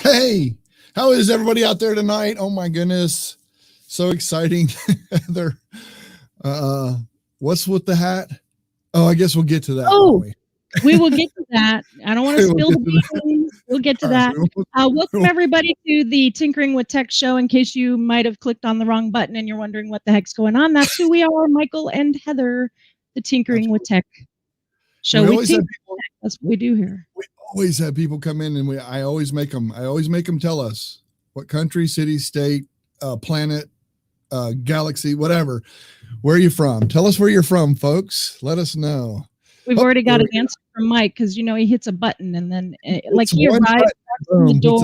Hey, how is everybody out there tonight? Oh my goodness. So exciting. They're what's with the hat? Oh, I guess we'll get to that. Oh, we will get to that. I don't want to spill the beans. We'll get to that. Welcome everybody to the Tinkering with Tech show. In case you might have clicked on the wrong button and you're wondering what the heck's going on, that's who we are, Michael and Heather, the Tinkering with Tech show. That's what we do here. We always have people come in, and I always make them tell us what country, city, state, planet, galaxy, whatever. Where are you from? Tell us where you're from, folks. Let us know. We've already got an answer from Mike because he hits a button and then like he arrives from the door,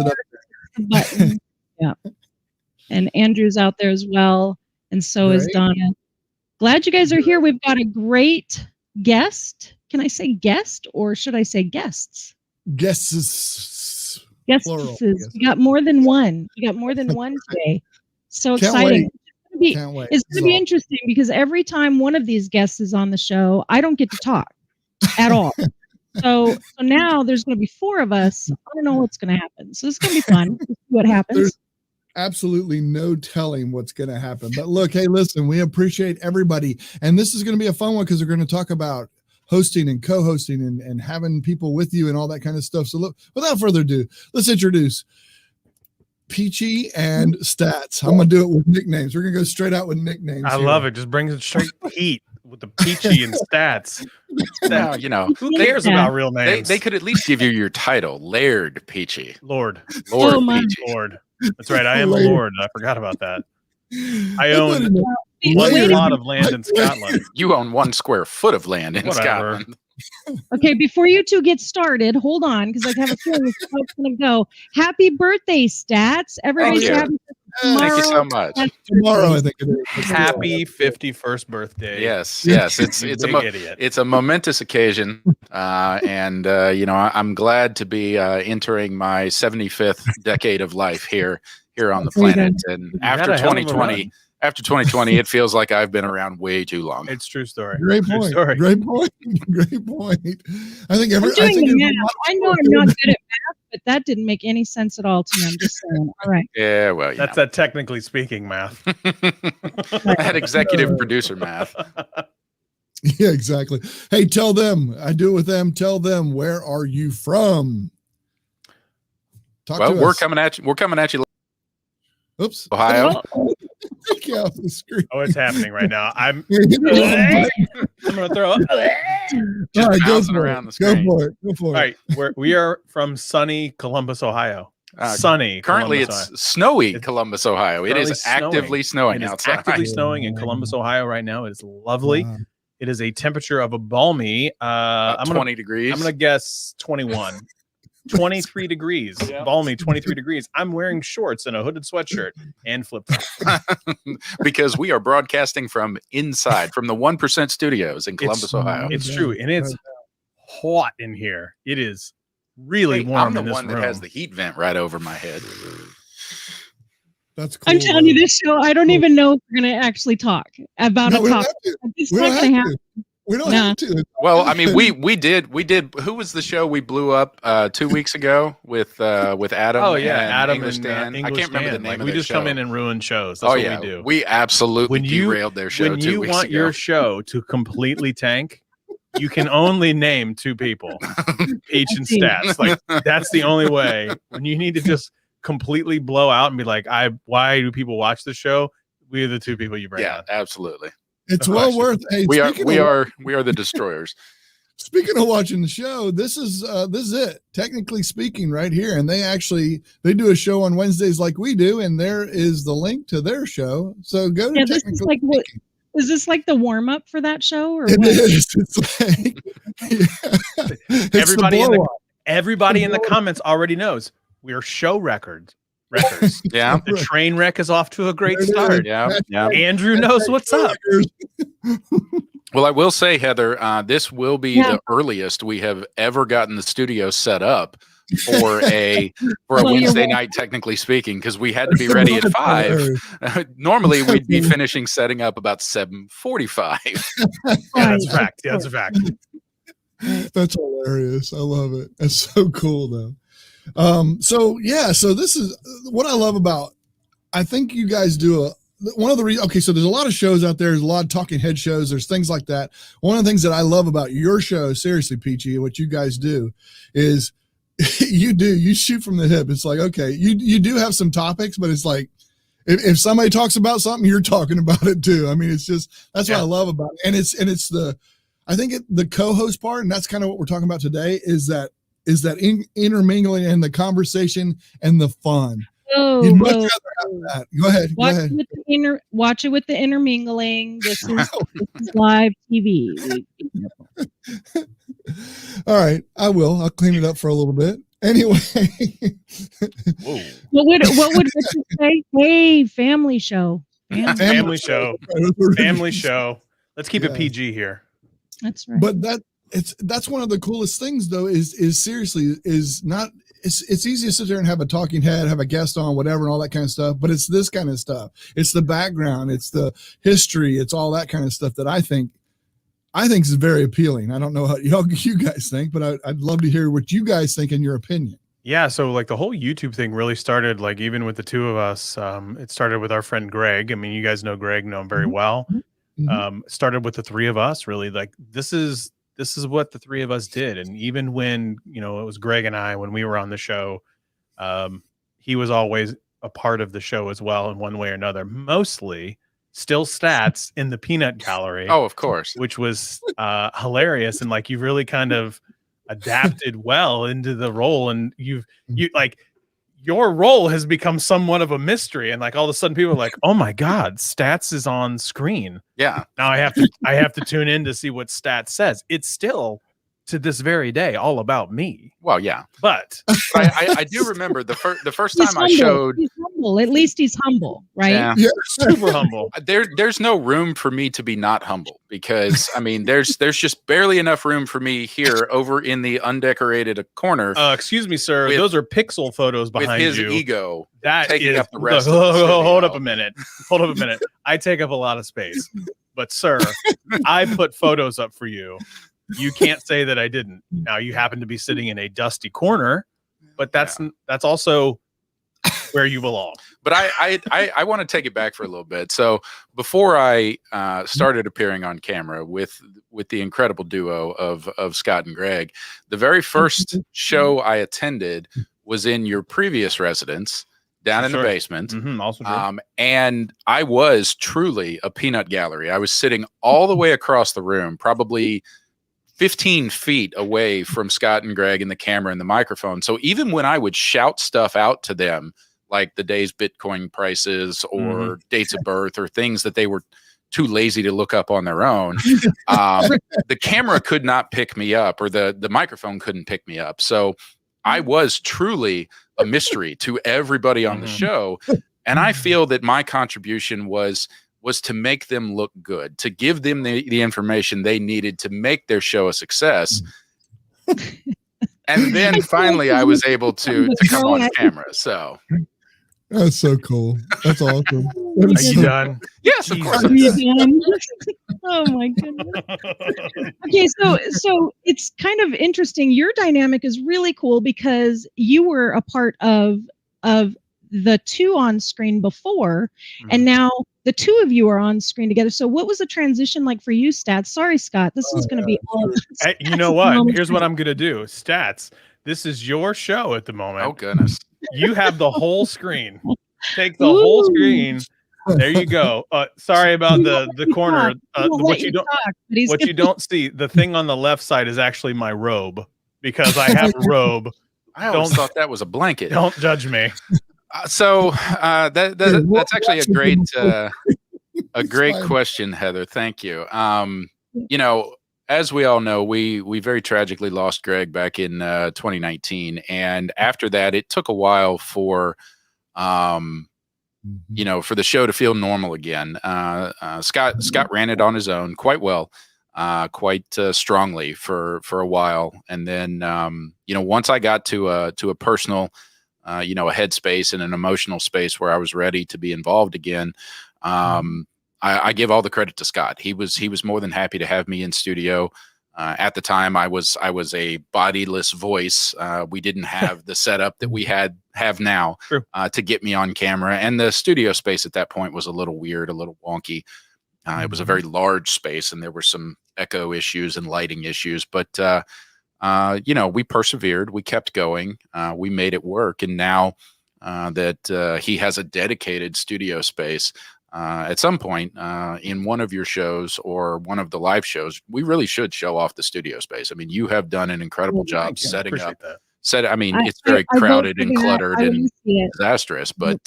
the button. Yeah. And Andrew's out there as well, and so is Donna. Glad you guys are here. We've got a great guest. Can I say guest or should I say guests? Guests. Plural, we got more than one. We got more than one today. So exciting. Can't wait. It's going to be interesting because every time one of these guests is on the show, I don't get to talk at all. So now there's going to be four of us. I don't know what's going to happen. So it's going to be fun to see what happens. There's absolutely no telling what's going to happen. But look, hey, listen, we appreciate everybody. And this is going to be a fun one because we're going to talk about hosting and co-hosting and having people with you and all that kind of stuff. So look, without further ado, let's introduce Peachey and Stats. I'm going to do it with nicknames. We're going to go straight out with nicknames. I love it. Just brings it straight heat with the Peachey and Stats. Now, who cares about real names? They could at least give you your title, Laird Peachey. Lord Peachey. Lord. That's right. I am a lord. I forgot about that. I own one lot of land in Scotland. You own 1 square foot of land in Scotland. Okay, before you two get started, hold on, because I have a feeling this is going to go. Happy birthday, Stats! Everybody's happy tomorrow. Thank you so much. Tomorrow, I think it is. Happy 51st birthday. Yes. It's a momentous occasion, and I'm glad to be entering my 75th decade of life here on the planet. And after 2020, it feels like I've been around way too long. It's true story. Great point. Great point. I think I know I'm not good at math, but that didn't make any sense at all to me. I'm just saying. All right. Yeah, well, that's that technically speaking math. That executive producer math. Yeah, exactly. Hey, tell them. I do it with them. Tell them, where are you from? We're coming at you. We're coming at you. Oops. Ohio. Oh, it's happening right now. I'm going to throw up. Just all right, bouncing around the screen. Go for it. All right, we are from sunny Columbus, Ohio. Sunny. Currently, Columbus, it's snowy Columbus, Ohio. It is actively snowing outside. It's actively snowing in Columbus, Ohio right now. It is lovely. Wow. It is a temperature of a balmy 20 degrees. I'm going to guess 21. 23 degrees, balmy 23 degrees. I'm wearing shorts and a hooded sweatshirt and flip-flops. Because we are broadcasting from inside, from the 1% studios in Columbus, Ohio. It's true, and it's hot in here. It is really warm in this room. I'm the one that has the heat vent right over my head. That's cool. I'm telling you, this show, I don't even know if we're going to actually talk about a topic. It's not going to happen. We don't have to. Well, I mean, we did. Who was the show we blew up 2 weeks ago with Adam? Oh yeah, and Adam English and Dan. English I can't remember Dan. the name of we their just show. come in and ruin shows. That's what we do. We absolutely derailed their show. When you want your show to completely tank, you can only name 2 people, Peach and Stats. Like that's the only way. When you need to just completely blow out and be like, why do people watch the show? We are the 2 people you bring. Yeah, on. absolutely. It's well worth. Hey, we are the destroyers. Speaking of watching the show, this is it. Technically speaking, right here, and they do a show on Wednesdays like we do, and there is the link to their show. So go to Technically Speaking. Is this like the warm up for that show, or it what? is? It's like everybody in the comments already knows we're show records. Yeah, the train wreck is off to a great start. Yeah. Andrew knows what's up. Well, I will say, Heather, this will be the earliest we have ever gotten the studio set up for a Wednesday night. Technically speaking, because we had to be ready at 5. Normally, we'd be finishing setting up about 7:45. That's a fact. Yeah, that's a fact. That's hilarious. I love it. That's so cool, though. So yeah, so this is what I love about, I think you guys do one of the reasons, okay, so there's a lot of shows out there, there's a lot of talking head shows, there's things like that. One of the things that I love about your show, seriously, Peachy, what you guys do is you shoot from the hip. It's like, okay, you do have some topics, but it's like, if somebody talks about something, you're talking about it too. I mean, it's just, that's what I love about it. And it's the co-host part, and that's kind of what we're talking about today, is that intermingling and the conversation and the fun. You'd much rather have that. Go ahead. Watch it with the intermingling. This is live TV. All right, I will. I'll clean it up for a little bit. Anyway. Whoa. What would Richard say? Hey, family show. Family show. Family show. Let's keep it PG here. That's right. But that's one of the coolest things, though, is seriously, is not, it's easy to sit there and have a talking head, have a guest on, whatever, and all that kind of stuff. But it's this kind of stuff. It's the background, it's the history, it's all that kind of stuff that I think is very appealing. I don't know how you guys think, but I'd love to hear what you guys think in your opinion. Yeah, so like the whole YouTube thing really started, like even with the two of us, it started with our friend Greg. I mean, you guys know Greg, know him very well. Started with the three of us, really. Like this is what the three of us did. And even when, it was Greg and I, when we were on the show, he was always a part of the show as well in one way or another, mostly still stats in the peanut gallery. Oh, of course. Which was hilarious. And like, you really kind of adapted well into the role, and you like, your role has become somewhat of a mystery. And like, all of a sudden people are like, oh my God, Stats is on screen. Yeah. Now I have to tune in to see what Stats says. It's still, to this very day, all about me. Well, yeah, but I do remember the first time I showed. He's humble. At least he's humble, right? Yeah, super humble. There's no room for me to be not humble, because I mean, there's just barely enough room for me here over in the undecorated corner. Excuse me, sir. Those are pixel photos behind with his you. ego That taking is, up the rest. Of the hold up a minute. Hold up a minute. I take up a lot of space, but sir, I put photos up for you. You can't say that I didn't. Now you happen to be sitting in a dusty corner, but that's also where you belong. But I want to take it back for a little bit. So before I started appearing on camera with the incredible duo of Scott and Greg, the very first show I attended was in your previous residence down in the basement. Also true. And I was truly a peanut gallery. I was sitting all the way across the room, probably 15 feet away from Scott and Greg and the camera and the microphone. So even when I would shout stuff out to them, like the day's Bitcoin prices or dates of birth or things that they were too lazy to look up on their own, the camera could not pick me up, or the microphone couldn't pick me up. So I was truly a mystery to everybody on the show. And I feel that my contribution was to make them look good, to give them the information they needed to make their show a success. And then finally I was able to come on camera. So that's so cool. That's awesome. Are you done? Yes, of course. Oh my goodness. Okay, so it's kind of interesting. Your dynamic is really cool because you were a part of the two on screen before, and now the two of you are on screen together. So what was the transition like for you, Stats? Sorry, Scott. This is going to be all. Hey, you know what? Here's what I'm going to do. Stats, this is your show at the moment. Oh, goodness. You have the whole screen. Take the whole screen. There you go. Sorry about the corner. What you don't see, the thing on the left side is actually my robe, because I have a robe. I always thought that was a blanket. Don't judge me. So that's actually a great question, Heather. Thank you. As we all know, we very tragically lost Greg back in 2019, and after that, it took a while for for the show to feel normal again. Scott ran it on his own quite well, quite strongly for a while, and then once I got to a personal a headspace and an emotional space where I was ready to be involved again. I give all the credit to Scott. He was more than happy to have me in studio. At the time, I was a bodiless voice. We didn't have the setup that we have now to get me on camera, and the studio space at that point was a little weird, a little wonky. It was a very large space, and there were some echo issues and lighting issues. But we persevered. We kept going. We made it work, and now that he has a dedicated studio space. At some point in one of your shows or one of the live shows, we really should show off the studio space. I mean, you have done an incredible job setting up. It's very crowded and cluttered and disastrous, but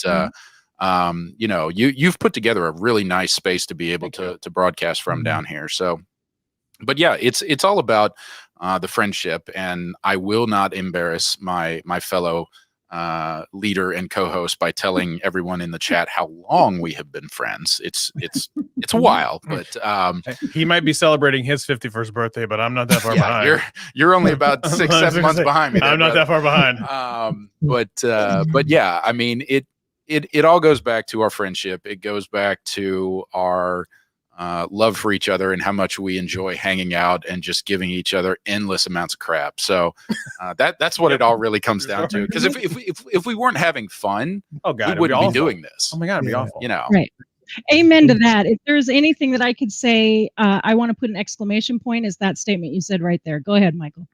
you've put together a really nice space to be able to broadcast from down here. So, but yeah, it's all about the friendship, and I will not embarrass my fellow leader and co-host by telling everyone in the chat how long we have been friends. It's a while, but he might be celebrating his 51st birthday, but I'm not that far behind. You're only about 6-7 months behind me. I'm not that far behind. But yeah, I mean, it all goes back to our friendship. It goes back to our love for each other and how much we enjoy hanging out and just giving each other endless amounts of crap. So that's what it all really comes down to. Because if we weren't having fun, we wouldn't be doing this. Oh my God, it'd be awful. Right. Amen to that. If there's anything that I could say, I want to put an exclamation point, is that statement you said right there. Go ahead, Michael.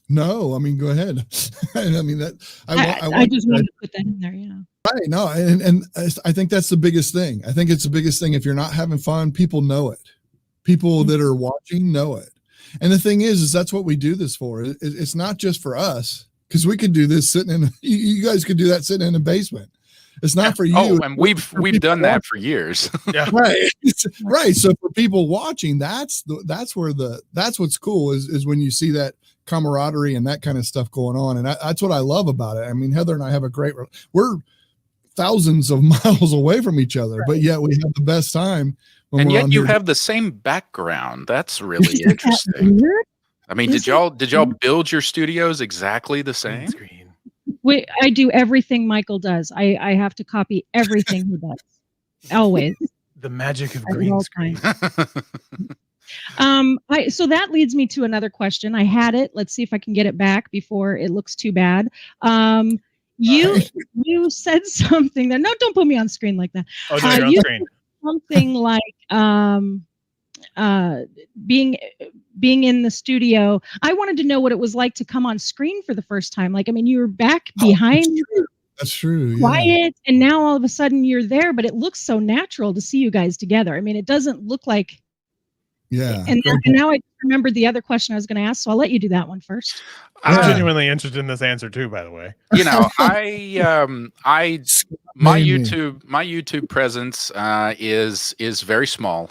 No, I mean, go ahead. I mean, I just wanted to put that in there. Yeah. Right. No, and I think that's the biggest thing. I think it's the biggest thing. If you're not having fun, people know it. People that are watching know it. And the thing is that's what we do this for. It's not just for us, because we could do this sitting in. You guys could do that sitting in a basement. It's not for you. Oh, and we've done that for years. Yeah. Right. Right. So for people watching, that's what's cool is when you see that camaraderie and that kind of stuff going on. And that's what I love about it. I mean, Heather and I have we're thousands of miles away from each other, but yet we have the best time. And yet you have the same background. That's really interesting. I mean, did y'all build your studios exactly the same? I do everything Michael does. I have to copy everything he does. Always. The magic of green screen. So that leads me to another question. I had it. Let's see if I can get it back before it looks too bad. You said something there. No, don't put me on screen like that. Oh, no, you're on screen. Something like being in the studio. I wanted to know what it was like to come on screen for the first time. Like, I mean, you were back behind. That's true. Quiet, and now all of a sudden you're there, but it looks so natural to see you guys together. I mean, it doesn't look like. Yeah. And now I remembered the other question I was going to ask, so I'll let you do that one first. I'm genuinely interested in this answer too, by the way. You know, my YouTube presence is very small,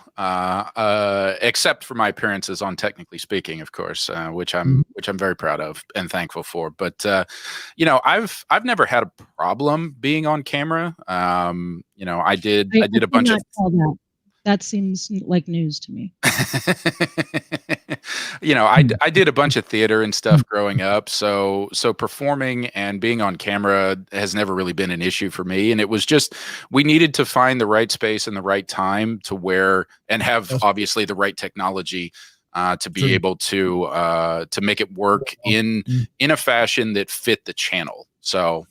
except for my appearances on Technically Speaking, of course, which I'm very proud of and thankful for. But I've never had a problem being on camera. I did a bunch of. That seems like news to me. I did a bunch of theater and stuff growing up. So performing and being on camera has never really been an issue for me. And it was just, we needed to find the right space and the right time and have obviously the right technology to be able to make it work in a fashion that fit the channel. So,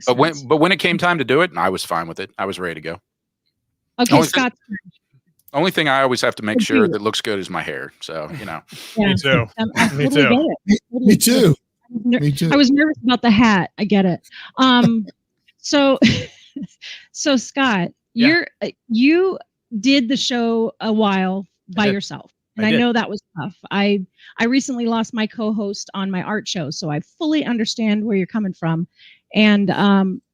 but when it came time to do it, I was fine with it. I was ready to go. Okay, Scott. Only thing I always have to make sure that looks good is my hair. So, Yeah. Me too. Me too. Me too. Me too. I was nervous about the hat. I get it. So Scott, you did the show a while by yourself. And I know that was tough. I recently lost my co-host on my art show, so I fully understand where you're coming from. And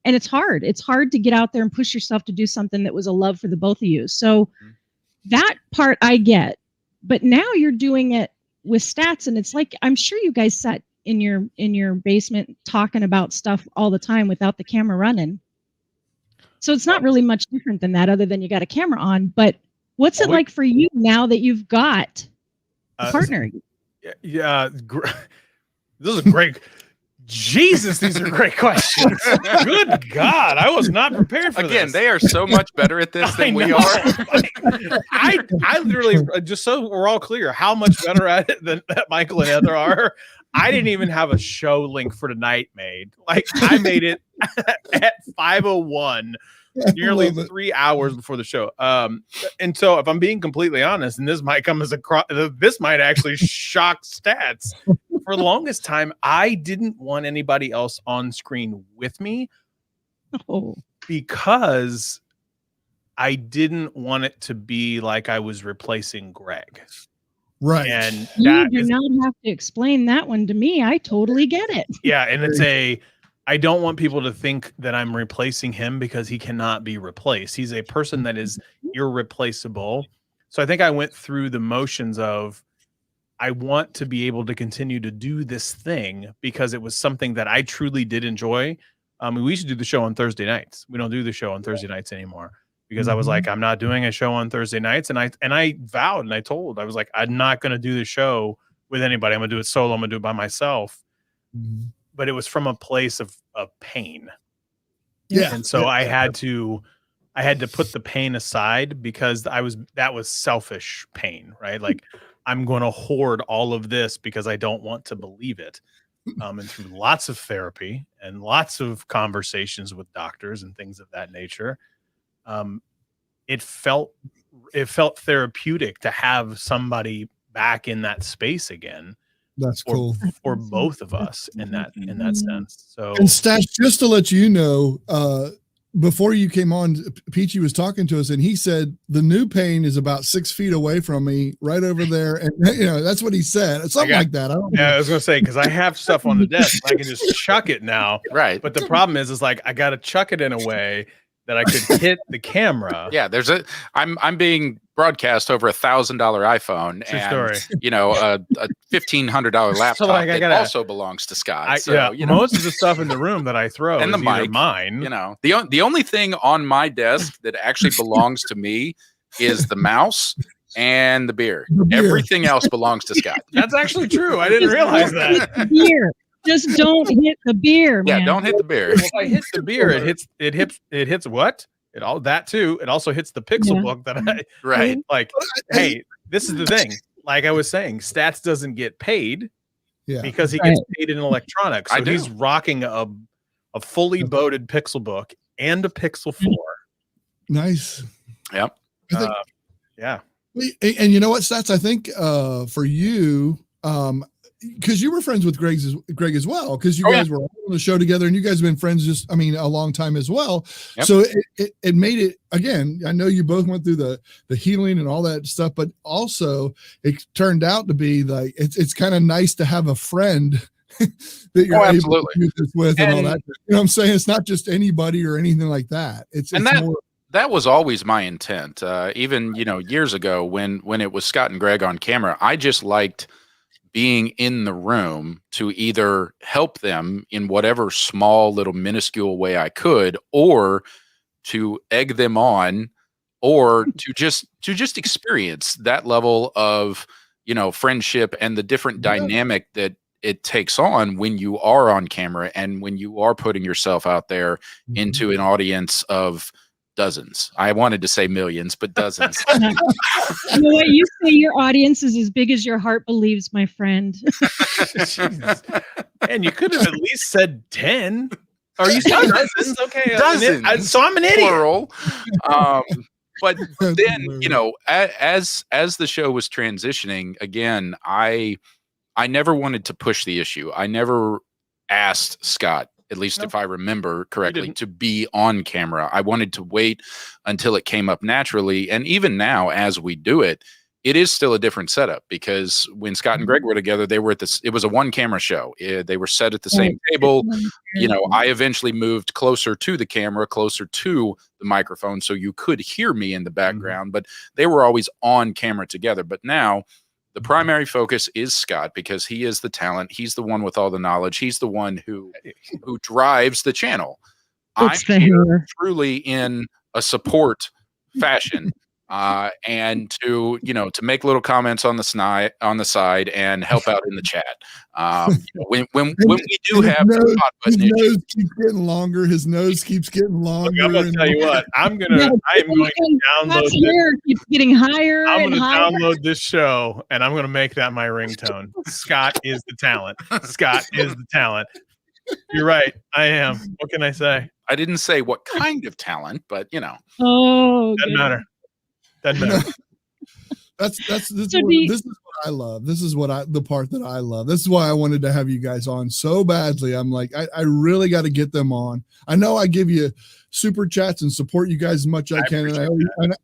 it's hard. It's hard to get out there and push yourself to do something that was a love for the both of you. So that part I get, but now you're doing it with Stats, and it's like, I'm sure you guys sat in your basement talking about stuff all the time without the camera running. So it's not really much different than that, other than you got a camera on. But what's it like for you now that you've got a partner? Yeah, this is a Jesus, these are great questions. Good God, I was not prepared for this. Again, they are so much better at this than we are. I literally, just so we're all clear, how much better at it than Michael and Heather are. I didn't even have a show link for tonight made. Like, I made it at 5:01, nearly 3 hours before the show. And so, if I'm being completely honest, and this might come as this might actually shock stats. For the longest time, I didn't want anybody else on screen with me because I didn't want it to be like I was replacing Greg. Right. And you do not have to explain that one to me. I totally get it. Yeah. And I don't want people to think that I'm replacing him because he cannot be replaced. He's a person that is irreplaceable. So I think I went through the motions of, I want to be able to continue to do this thing because it was something that I truly did enjoy. We used to do the show on Thursday nights. We don't do the show on Thursday nights anymore because I was like, I'm not doing a show on Thursday nights. And I vowed and I was like, I'm not going to do the show with anybody. I'm going to do it solo. I'm going to do it by myself. But it was from a place of pain. Yeah. And so I had to put the pain aside because that was selfish pain, right? Like, I'm going to hoard all of this because I don't want to believe it. And through lots of therapy and lots of conversations with doctors and things of that nature, it felt therapeutic to have somebody back in that space again. That's cool for both of us in that sense. So, and Stats, just to let you know, before you came on, Peachy was talking to us, and he said the new pain is about 6 feet away from me, right over there, and that's what he said, something like that. I was gonna say because I have stuff on the desk, I can just chuck it now, right? But the problem is like I got to chuck it in a way that I could hit the camera. Yeah, I'm being broadcast over $1,000 iPhone. True and story. A $1,500 laptop So, like, that also belongs to Scott. Most of the stuff in the room that I throw and is the mic, either mine. The only thing on my desk that actually belongs to me is the mouse and the beer. Everything else belongs to Scott. That's actually true. I didn't realize that. Beer. Just don't hit the beer, man. Yeah, don't hit the beer. Well, if I hit the beer, it hits what? It also hits the pixel book that I right. Like, hey, this is the thing. Like I was saying, Stats doesn't get paid because he gets paid in electronics. So he's rocking a fully boated pixel book and a Pixel 4. Nice. Yep. Yeah. And you know what, Stats? I think for you, because you were friends with Greg as well, because you guys were on the show together, and you guys have been friends a long time as well. Yep. So it made it, again, I know you both went through the healing and all that stuff, but also it turned out to be like it's kind of nice to have a friend that you're able to do this with and all that. You know what I'm saying? It's not just anybody or anything like that. That was always my intent. Even years ago when it was Scott and Greg on camera, I just liked being in the room to either help them in whatever small little minuscule way I could, or to egg them on, or to just experience that level of, friendship and the different dynamic that it takes on when you are on camera and when you are putting yourself out there into an audience of dozens. I wanted to say millions, but dozens. You know what? You say your audience is as big as your heart believes, my friend. And you could have at least said 10. Or you said dozens. Okay. Dozens. So I'm an idiot. Plural. But then, as the show was transitioning, again, I never wanted to push the issue. I never asked Scott, at least if I remember correctly, to be on camera. I wanted to wait until it came up naturally. And even now, as we do it, it is still a different setup, because when Scott and Greg were together, they were it was a one camera show. They were set at the same table. I eventually moved closer to the camera, closer to the microphone, so you could hear me in the background, but they were always on camera together. But now the primary focus is Scott, because he is the talent. He's the one with all the knowledge. He's the one who drives the channel. I'm here truly in a support fashion, and to make little comments on the side and help out in the chat. When we do have the hot button his issue. nose keeps getting longer. His nose keeps getting longer. Look, I'm going to tell you what. I am going to download this. Hair keeps getting higher. I'm going to higher. download this show, and I'm going to make that my ringtone. Scott is the talent. Scott is the talent. You're right. I am. What can I say? I didn't say what kind of talent, but Oh, doesn't matter. Doesn't matter. This is what I love. This is the part that I love. This is why I wanted to have you guys on so badly. I'm like, I really got to get them on. I know I give you super chats and support you guys as much as I can.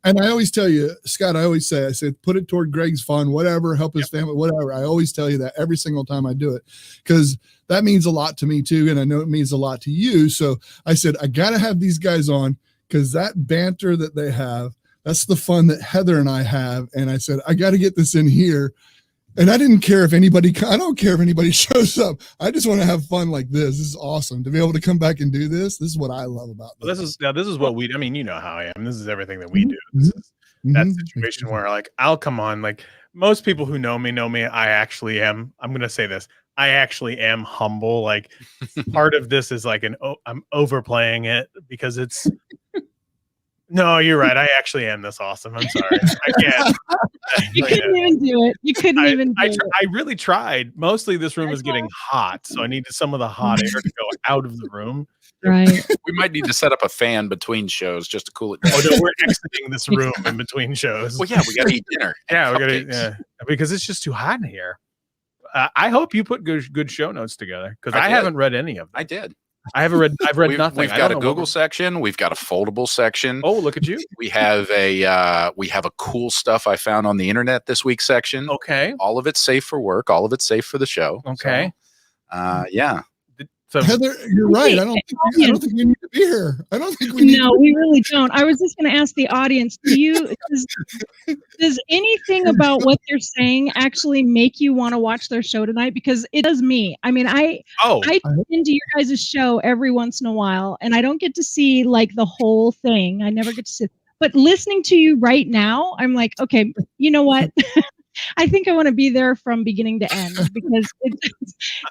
And I always tell you, Scott, I said, put it toward Greg's fun, whatever, help his family, whatever. I always tell you that every single time I do it, because that means a lot to me too. And I know it means a lot to you. So I said, I got to have these guys on, because that banter that they have, that's the fun that Heather and I have. And I said, I got to get this in here. And I don't care if anybody shows up. I just want to have fun like this. This is awesome to be able to come back and do this. This is what I love about this. This is what we, I mean, you know how I am. This is everything that we do. This is that situation where like, I'll come on, like most people who know me, I actually am. I'm going to say this. I actually am humble. Like part of this is like I'm overplaying it because it's, no, you're right. I actually am this awesome. I'm sorry. I can't. You couldn't even do it. You couldn't even do it. I really tried. Mostly this room is getting hot, so I needed some of the hot air to go out of the room. Right. We might need to set up a fan between shows just to cool it down. Oh, no, we're exiting this room in between shows. Well, yeah, we got to eat dinner. Yeah, we got to eat, because it's just too hot in here. I hope you put good show notes together, because I haven't read any of them. I did. I've read nothing. We've got a Google section. We've got a foldable section. Oh, look at you. We have a cool stuff I found on the internet this week section. Okay. All of it's safe for work. All of it's safe for the show. Okay. So, yeah. So Heather, you're right. I don't think we need to be here. I don't think we need. No, we really don't. I was just going to ask the audience: does anything about what they're saying actually make you want to watch their show tonight? Because it does me. I mean, I tune into your guys' show every once in a while, and I don't get to see like the whole thing. I never get to see. But listening to you right now, I'm like, okay, you know what? I think I want to be there from beginning to end, because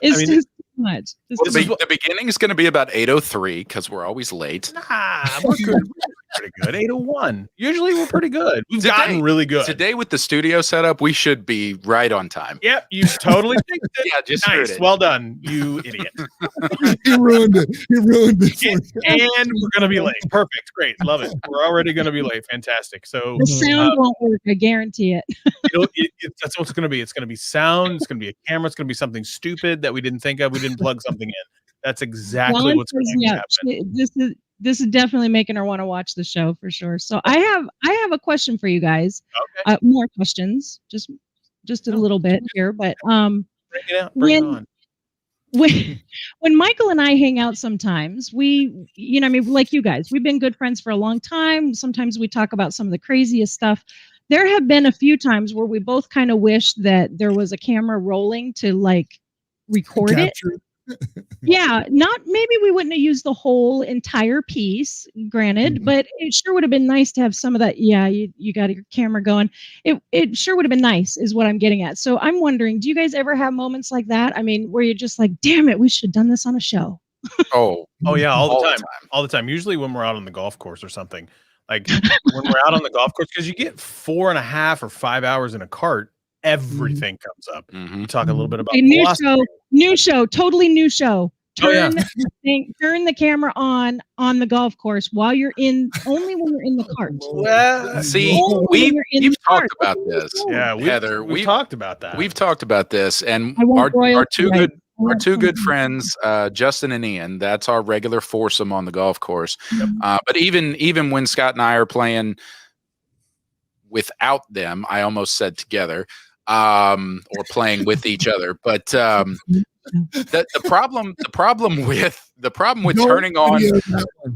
it's just too much. The beginning is going to be about 8:03 because we're always late. Nah, we're good. We're pretty good. 8:01. Usually we're pretty good. We've gotten really good. Today with the studio setup, we should be right on time. Yep, you totally fixed it. Yeah, just nice. Well done, you idiot. You ruined it. You ruined it. And we're going to be late. Perfect. Great. Love it. We're already going to be late. Fantastic. So the sound won't work. I guarantee it. That's what it's going to be. It's going to be sound. It's going to be a camera. It's going to be something stupid that we didn't think of. We didn't plug something in. That's exactly what's going to happen. This is definitely making her want to watch the show for sure. So I have a question for you guys. Okay. More questions, just a little bit here, but bring it out. Bring it on. When Michael and I hang out, sometimes we, I mean, like you guys, we've been good friends for a long time. Sometimes we talk about some of the craziest stuff. There have been a few times where we both kind of wish that there was a camera rolling to like record it. Yeah, maybe we wouldn't have used the whole entire piece, granted, but it sure would have been nice to have some of that. Yeah, you got your camera going. It sure would have been nice, is what I'm getting at. So I'm wondering, do you guys ever have moments like that? I mean, where you're just like, damn it, we should have done this on a show. Oh yeah, all the time. Usually when we're out on the golf course or something, like when we're out on the golf course, because you get 4.5 or 5 hours in a cart. Everything comes up. You talk a little bit about new show, totally new show. Turn the camera on the golf course while you're only when you're in the cart. Well, see, we've talked about this. Yeah, Heather, we've talked about that. We've talked about this, and our two good friends, Justin and Ian. That's our regular foursome on the golf course. Yep. But even when Scott and I are playing without them, I almost said together. Or playing with each other, but the problem with turning on,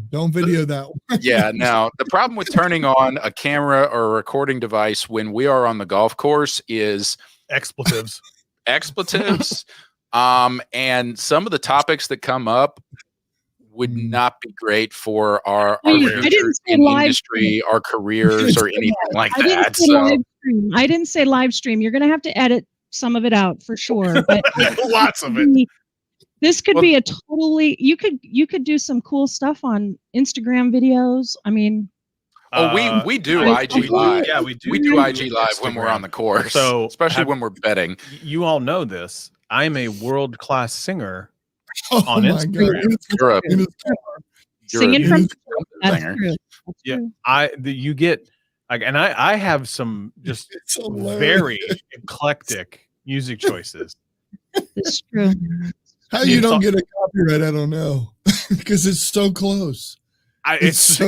don't video that one. Yeah, no, the problem with turning on a camera or a recording device when we are on the golf course is expletives, and some of the topics that come up would not be great for our I didn't future say in live industry, our careers, or anything like I didn't that. say So live stream. I didn't say live stream. You're going to have to edit some of it out for sure. But Lots of it. This could be a totally. You could do some cool stuff on Instagram videos. I mean, we do IG live. Yeah, we do IG live when we're on the course. So especially when we're betting. You all know this. I'm a world-class singer on Instagram. Singing from that's singer. true. Yeah, you get like, and I have some just very eclectic music choices. It's true. How you don't get a copyright, I don't know, because it's so close. It's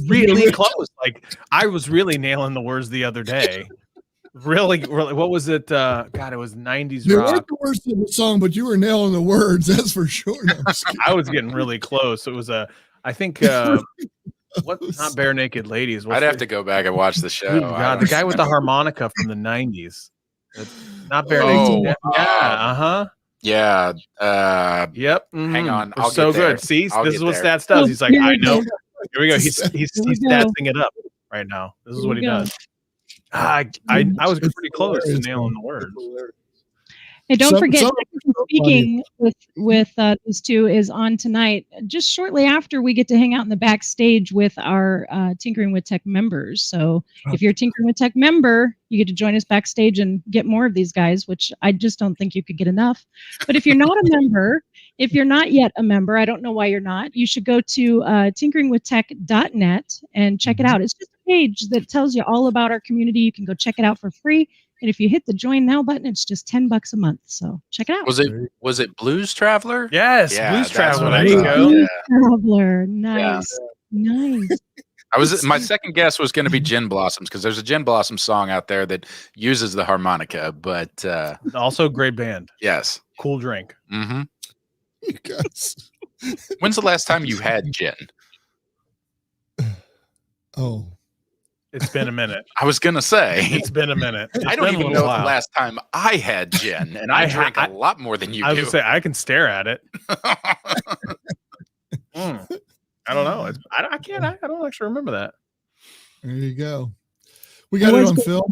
really close. Like I was really nailing the words the other day. Really, what was it? God, it was 90s they rock. weren't the words of the song, but you were nailing the words. That's for sure. No, I was getting really close. It was I think not Bare Naked Ladies. I'd have to go back and watch the show. God, the guy with the harmonica from the 90s. Not Bare Naked. Yeah. Yep. Hang on. I'll so get there. Good. See, this is what Stats does. He's like, I know. Here we go. He's statsing it up right now. This is what he does. I was pretty close to nailing the words. And don't forget, speaking with these two is on tonight, just shortly after we get to hang out in the backstage with our Tinkering with Tech members. So if you're a Tinkering with Tech member, you get to join us backstage and get more of these guys, which I just don't think you could get enough. But if you're not a member, if you're not yet a member, I don't know why you're not, you should go to tinkeringwithtech.net and check it out. It's just a page that tells you all about our community. You can go check it out for free. And if you hit the join now button, it's just $10 a month. So check it out. Was it Blues Traveler? Yes, yeah, Blues Traveler. There you go. Blues Traveler. Nice. Yeah. Nice. My second guess was going to be Gin Blossoms, because there's a Gin Blossom song out there that uses the harmonica, but also great band. Yes. Cool drink. Mm-hmm. When's the last time you had gin? Oh. It's been a minute. I was going to say. It's been a minute. I don't even know the last time I had gin, and I drank a lot more than you do. I was going to say, I can stare at it. I don't know. I can't. I don't actually remember that. There you go. We got it on film.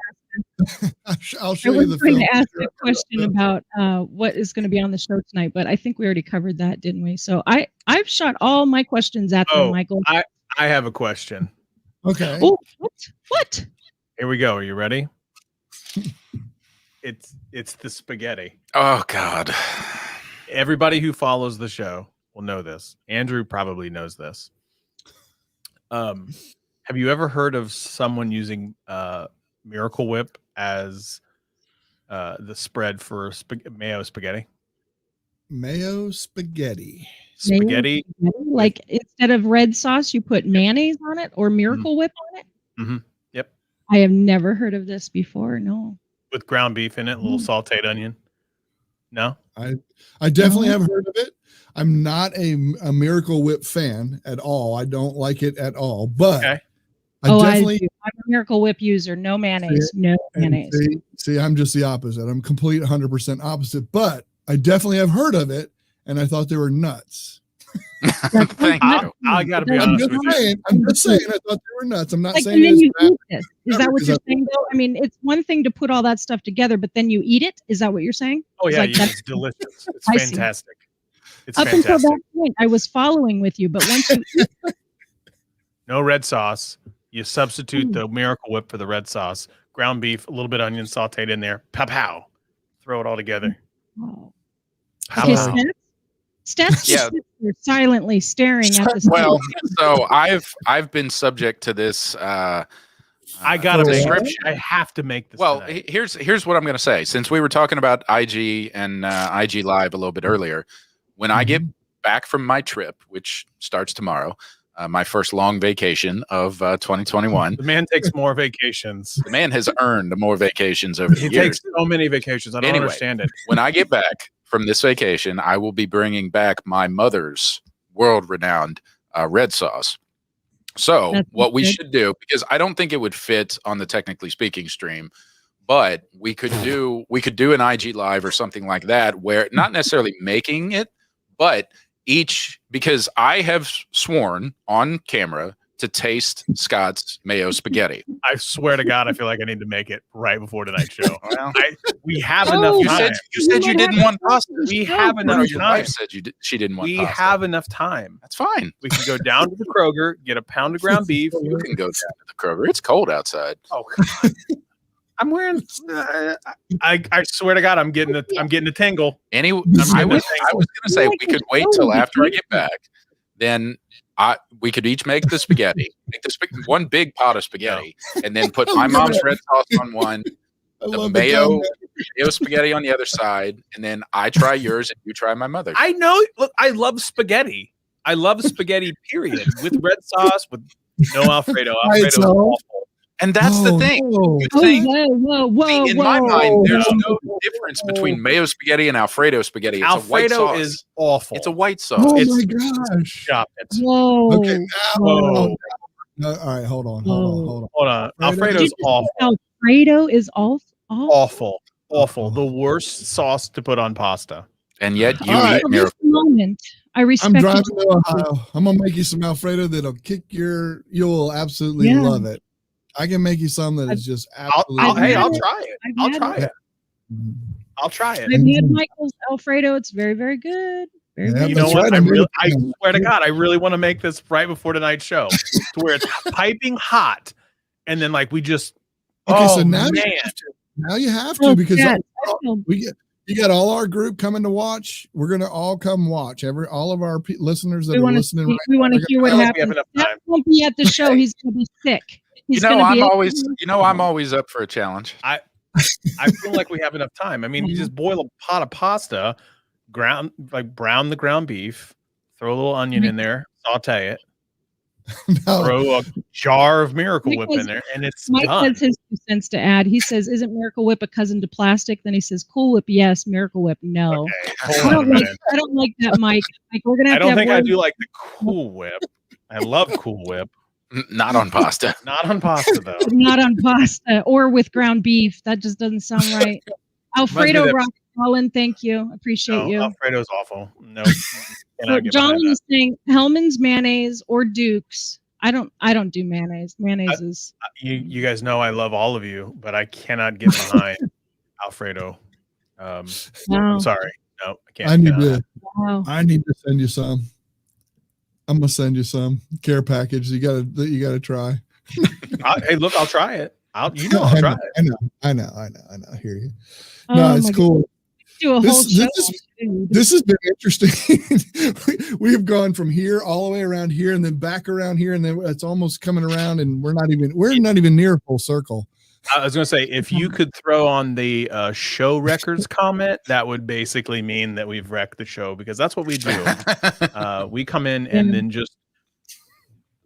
I'll show you the film. I was going to ask a question about what is going to be on the show tonight, but I think we already covered that, didn't we? So I've shot all my questions at them, Michael. I have a question. Okay. Oh, what? Here we go. Are you ready? It's the spaghetti. Oh God. Everybody who follows the show will know this. Andrew probably knows this. Have you ever heard of someone using Miracle Whip as the spread for mayo spaghetti? Mayo spaghetti. Spaghetti. Like instead of red sauce, you put mayonnaise on it or Miracle Whip on it? Mm-hmm. Yep. I have never heard of this before. No. With ground beef in it, a little sauteed onion. No? I definitely have heard of it. I'm not a Miracle Whip fan at all. I don't like it at all. But I'm a Miracle Whip user. No mayonnaise. No mayonnaise. See, I'm just the opposite. I'm complete 100% opposite. But I definitely have heard of it, and I thought they were nuts. Thank you. I got to be honest with you. I'm just saying I thought they were nuts. I'm not saying you eat this. Is that what you're saying, though? I mean, it's one thing to put all that stuff together, but then you eat it? Is that what you're saying? Oh, yeah. It's delicious. It's fantastic. It's fantastic. Up until that point, I was following with you, but once you eat no red sauce. You substitute the Miracle Whip for the red sauce. Ground beef, a little bit of onion sauteed in there. Pow, pow. Throw it all together. Oh. Pow, pow. Stats are silently staring at this. Well, so I've been subject to this. I got a description. I have to make this. Well, here's what I'm going to say. Since we were talking about IG and IG Live a little bit earlier, when I get back from my trip, which starts tomorrow, my first long vacation of 2021. The man takes more vacations. The man has earned more vacations over the years. He takes so many vacations. I don't understand it. When I get back from this vacation, I will be bringing back my mother's world-renowned red sauce. So what we should do, because I don't think it would fit on the Technically Speaking stream, but we could do an IG Live or something like that, where not necessarily making it, but each, because I have sworn on camera to taste Scott's mayo spaghetti. I swear to God, I feel like I need to make it right before tonight's show. Well, We have enough you time. said you didn't want pasta. We have enough Your time. wife said she didn't want We pasta. have enough time. That's fine. We can go down to the Kroger, get a pound of ground beef. You can go down to the Kroger. It's cold outside. Oh, God. I'm wearing. I swear to God, I'm getting a tingle. Anyway, I was going to say we could wait till after I get back. Then we could each make the spaghetti, one big pot of spaghetti, and then put my mom's red sauce on one, the mayo spaghetti on the other side, and then I try yours and you try my mother's. I know. Look, I love spaghetti. I love spaghetti. Period. With red sauce, with no Alfredo. Alfredo is awful. And that's the thing. Whoa, In my mind, there's no difference between mayo spaghetti and Alfredo spaghetti. It's Alfredo a white sauce. is awful. It's a white sauce. Oh It's my gosh. Stop it. Whoa. Okay. Whoa. No, all right. Hold on. Hold on. Alfredo's awful. Alfredo is Awful. The worst sauce to put on pasta. And yet you All right. eat Miracle. Moment. I respect I'm driving you. to Ohio. I'm gonna make you some Alfredo that'll kick you'll absolutely love it. I can make you some that is just absolutely. I'll try it. I'll try it. I'll try it. I've had Michael's Alfredo. It's very, very good. Very, Yeah, very You good. know what? right. I swear to God, I really want to make this right before tonight's show, to where it's piping hot, and then like we just. Okay, so man. now you have to because yes. you got all our group coming to watch. We're gonna all come watch. All of our listeners that We are want listening. to. We want to hear what I don't think we happens. have enough That time. won't be at the show. He's going to be sick. He's I'm gonna always up for a challenge. I feel like we have enough time. I mean, you just boil a pot of pasta, brown the ground beef, throw a little onion in there, saute it, No. throw a jar of Miracle Mike Whip has- in there, and it's Mike done. has his 2 cents to add. He says, "Isn't Miracle Whip a cousin to plastic?" Then he says, "Cool Whip, yes. Miracle Whip, no." Okay, I hold on a don't like. minute. I don't like that, Mike. Like we're gonna have I don't to think I have do like the Cool Whip. I love Cool Whip. Not on pasta. Not on pasta though. not on pasta or with ground beef. That just doesn't sound right. Alfredo that- Rock Colin, thank you. Appreciate No, you. Alfredo's awful. No. So John is saying Hellman's mayonnaise or Duke's. I don't do mayonnaise. Mayonnaise is You guys know I love all of you, but I cannot get behind Alfredo. wow. I'm sorry. No, I can't. Wow. I need to send you some. I'm gonna send you some care package. You gotta try. Hey, look, I'll try it. I'll try it. I know. I hear you. Oh No, it's my cool. God. Do a whole This show. this has been interesting. we have gone from here all the way around here, and then back around here, and then it's almost coming around, and we're not even near full circle. I was going to say, if you could throw on the show records comment, that would basically mean that we've wrecked the show, because that's what we do. We come in and then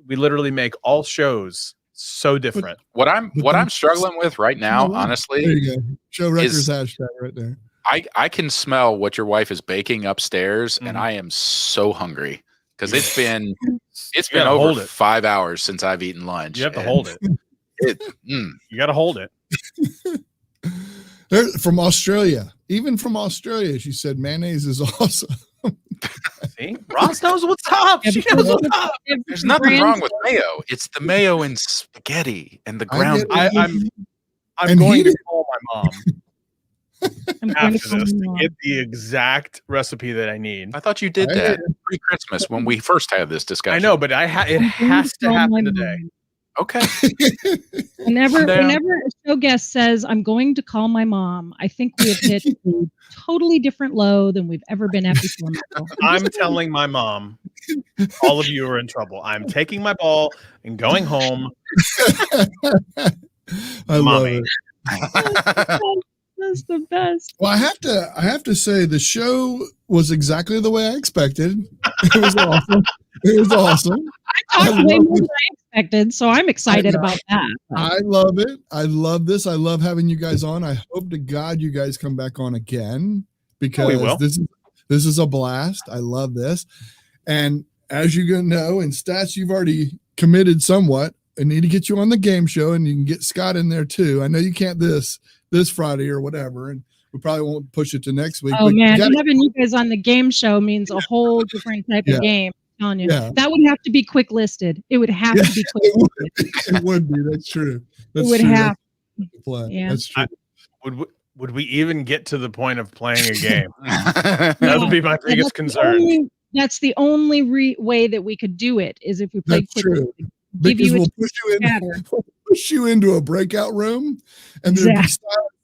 we literally make all shows so different. What I'm struggling with right now, honestly, There you go. Show records hashtag right there. I can smell what your wife is baking upstairs, and I am so hungry because it's been over 5 hours since I've eaten lunch. You have to hold it. You got to hold it. They're from Australia. Even from Australia, she said mayonnaise is awesome. See, Ross knows what's up. She knows what's up. There's nothing wrong with mayo. It's the mayo and spaghetti and the ground. I'm going to call my mom I'm going after to call this my to mom. get the exact recipe that I need. I thought you did that pre-Christmas when we first had this discussion. I know, but it has to happen today. Okay. Whenever a show guest says, "I'm going to call my mom," I think we have hit a totally different low than we've ever been at before. Michael. I'm telling my mom, all of you are in trouble. I'm taking my ball and going home. I love it. That's the best. Well, I have to say the show was exactly the way I expected. It was awesome. It was awesome. I talked way more than I expected, so I'm excited about that. I love it. I love this. I love having you guys on. I hope to God you guys come back on again, because this is a blast. I love this. And as you're going to know, in Stats, you've already committed somewhat. I need to get you on the game show, and you can get Scott in there too. I know you can't this Friday or whatever, We probably won't push it to next week. Oh man, having you guys on the game show means a whole different type of game. I'm telling you, that would have to be quick listed. It would have to be quick listed. It would be. That's true. That's it would true. have. That's true. Would we even get to the point of playing a game? That would be my biggest concern. That's the only way that we could do it is if we played quick. True. Because we'll push you into a breakout room, and there'd be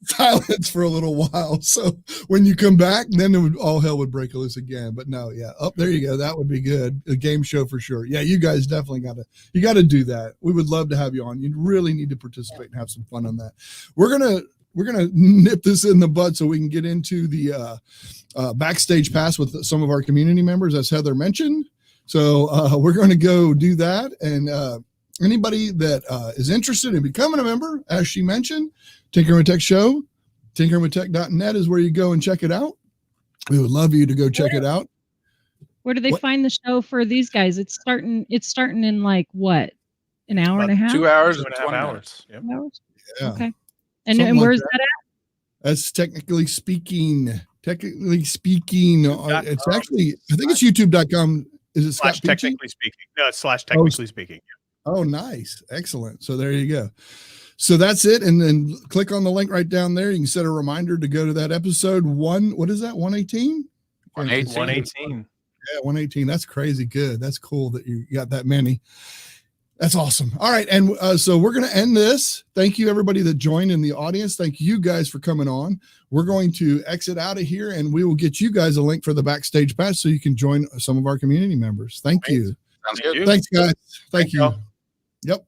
silence for a little while. So when you come back, then all hell would break loose again. But no, there you go. That would be good. A game show for sure. Yeah, you guys definitely got to do that. We would love to have you on. You really need to participate and have some fun on that. We're gonna nip this in the bud so we can get into the backstage pass with some of our community members, as Heather mentioned. So we're going to go do that. And anybody that is interested in becoming a member, as she mentioned, Tinker with Tech Show, tinkerwithtech.net is where you go and check it out. We would love you to go check it out. Where do they find the show for these guys? It's starting in like what? An hour and a half? 2 hours and 2.5 20 hours. Yep. Yeah. Okay. And where's that at? That's technically speaking. It's actually, I think it's youtube.com. Is it slash technically speaking? No, it's slash technically speaking. Oh, nice. Excellent. So there you go. So that's it. And then click on the link right down there. You can set a reminder to go to that episode what is that? 118? 118. Yeah, 118. That's crazy good. That's cool that you got that many. That's awesome. All right. And so we're going to end this. Thank you, everybody that joined in the audience. Thank you guys for coming on. We're going to exit out of here, and we will get you guys a link for the backstage pass so you can join some of our community members. Thank you. Sounds good. Thanks, guys. Thank you. Y'all. Yep.